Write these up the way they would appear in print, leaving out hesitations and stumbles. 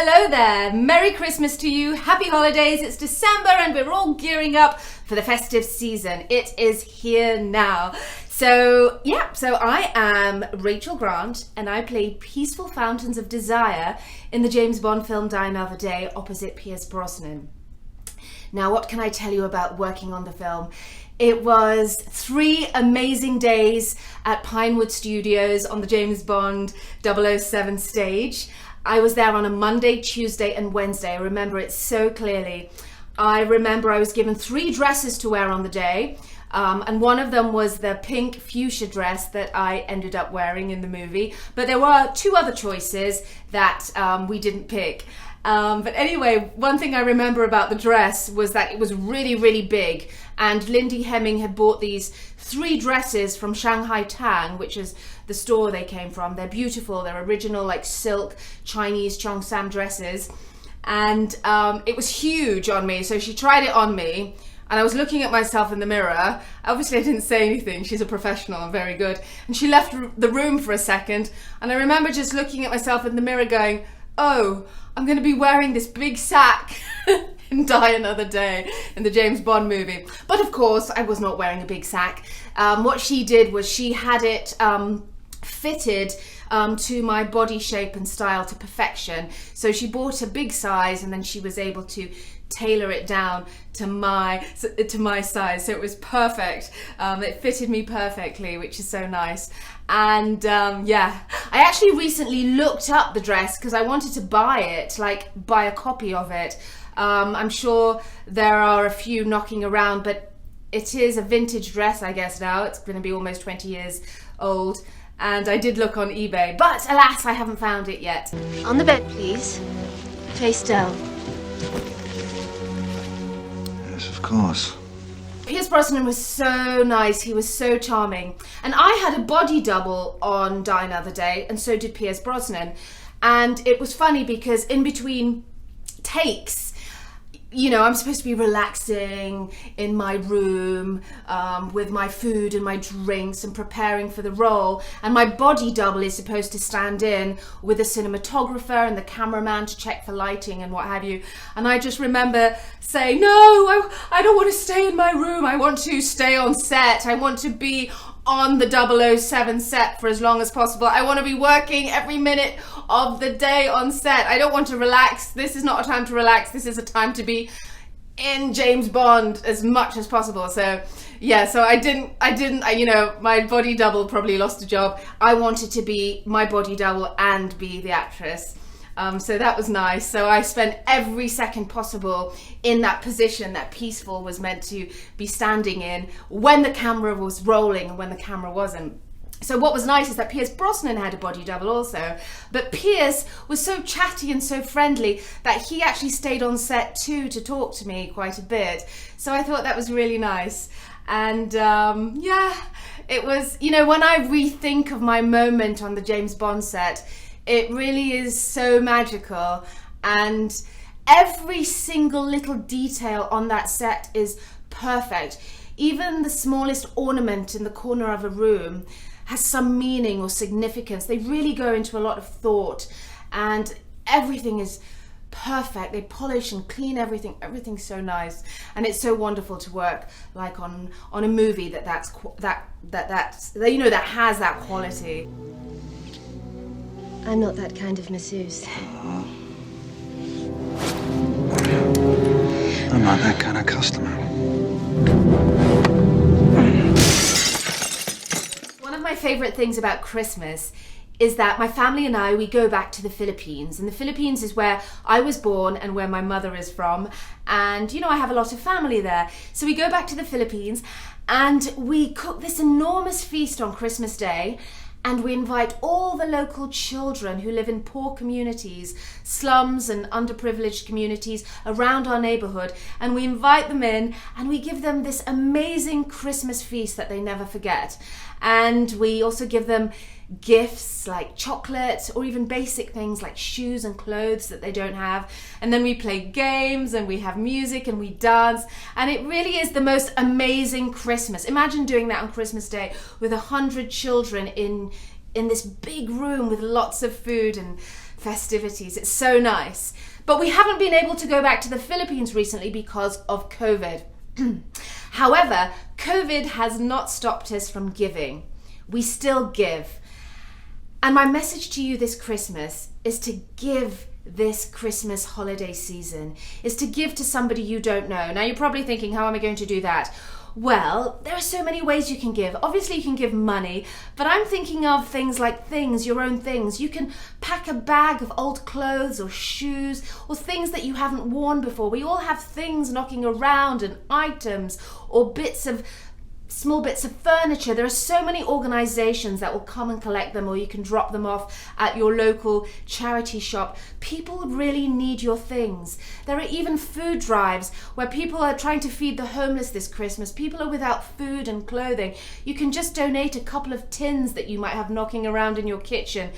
Hello there, Merry Christmas to you, Happy Holidays, it's December and we're all gearing up for the festive season. It is here now. So I am Rachel Grant and I play Peaceful Fountains of Desire in the James Bond film Die Another Day opposite Pierce Brosnan. Now what can I tell you about working on the film? It was 3 amazing days at Pinewood Studios on the James Bond 007 stage. I was there on a Monday, Tuesday and Wednesday. I remember it so clearly. I remember I was given 3 dresses to wear on the day, and one of them was the pink fuchsia dress that I ended up wearing in the movie. But there were 2 other choices that we didn't pick. But anyway, one thing I remember about the dress was that it was really, really big, and Lindy Hemming had bought these 3 dresses from Shanghai Tang, which is the store they came from. They're beautiful, they're original like silk Chinese Cheongsam dresses, and it was huge on me, so she tried it on me, and I was looking at myself in the mirror. Obviously I didn't say anything, she's a professional and very good, and she left the room for a second, and I remember just looking at myself in the mirror going, oh, I'm going to be wearing this big sack in Die Another Day in the James Bond movie. But of course, I was not wearing a big sack. What she did was she had it fitted to my body shape and style to perfection. So she bought a big size and then she was able to tailor it down to my size, so it was perfect. It fitted me perfectly, which is so nice. And I actually recently looked up the dress because I wanted to buy it, like buy a copy of it. I'm sure there are a few knocking around, but it is a vintage dress, I guess now. It's going to be almost 20 years old, and I did look on eBay, but alas, I haven't found it yet. On the bed, please. Face down. Yes, of course. Pierce Brosnan was so nice, he was so charming. And I had a body double on Die Another Day, and so did Pierce Brosnan. And it was funny because in between takes, you know, I'm supposed to be relaxing in my room with my food and my drinks and preparing for the role, and my body double is supposed to stand in with the cinematographer and the cameraman to check for lighting and what have you. And I just remember saying, no, I don't want to stay in my room, I want to stay on set, I want to be on the 007 set for as long as possible. I want to be working every minute of the day on set. I don't want to relax. This is not a time to relax. This is a time to be in James Bond as much as possible. So yeah, so I didn't, you know, my body double probably lost a job. I wanted to be my body double and be the actress. So that was nice. So I spent every second possible in that position that Peaceful was meant to be standing in when the camera was rolling and when the camera wasn't. So what was nice is that Pierce Brosnan had a body double also, but Pierce was so chatty and so friendly that he actually stayed on set too to talk to me quite a bit. So I thought that was really nice. And it was, you know, when I rethink of my moment on the James Bond set, it really is so magical, and every single little detail on that set is perfect. Even the smallest ornament in the corner of a room has some meaning or significance. They really go into a lot of thought, and everything is perfect. They polish and clean everything. Everything's so nice, and it's so wonderful to work like on a movie that has that quality. I'm not that kind of masseuse. I'm not that kind of customer. One of my favorite things about Christmas is that my family and we go back to the Philippines, and the Philippines is where I was born and where my mother is from, and you know, I have a lot of family there. So we go back to the Philippines and we cook this enormous feast on Christmas Day, and we invite all the local children who live in poor communities, slums and underprivileged communities around our neighborhood, and we invite them in and we give them this amazing Christmas feast that they never forget. And we also give them gifts like chocolate or even basic things like shoes and clothes that they don't have. And then we play games and we have music and we dance, and it really is the most amazing Christmas. Imagine doing that on Christmas Day with 100 children in this big room with lots of food and festivities. It's so nice. But we haven't been able to go back to the Philippines recently because of COVID. However, COVID has not stopped us from giving. We still give. And my message to you this Christmas is to give this Christmas holiday season, is to give to somebody you don't know. Now you're probably thinking, how am I going to do that? Well, there are so many ways you can give. Obviously you can give money, but I'm thinking of things like your own things. You can pack a bag of old clothes or shoes or things that you haven't worn before. We all have things knocking around and items or small bits of furniture. There are so many organizations that will come and collect them, or you can drop them off at your local charity shop. People really need your things. There are even food drives where people are trying to feed the homeless this Christmas. People are without food and clothing. You can just donate a couple of tins that you might have knocking around in your kitchen.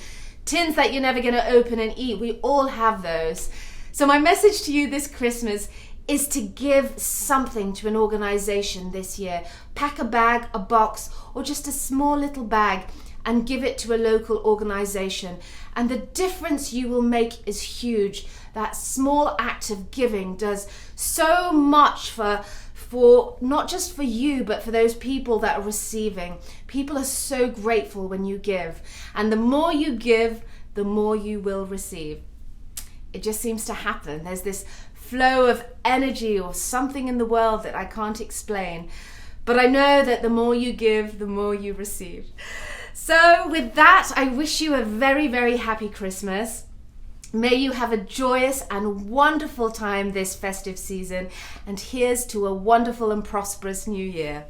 Tins that you're never going to open and eat. We all have those. So my message to you this Christmas is to give something to an organization this year. Pack a bag, a box, or just a small little bag and give it to a local organization. And the difference you will make is huge. That small act of giving does so much for not just for you, but for those people that are receiving. People are so grateful when you give. And the more you give, the more you will receive. It just seems to happen. There's this flow of energy or something in the world that I can't explain. But I know that the more you give, the more you receive. So with that, I wish you a very, very happy Christmas. May you have a joyous and wonderful time this festive season. And here's to a wonderful and prosperous new year.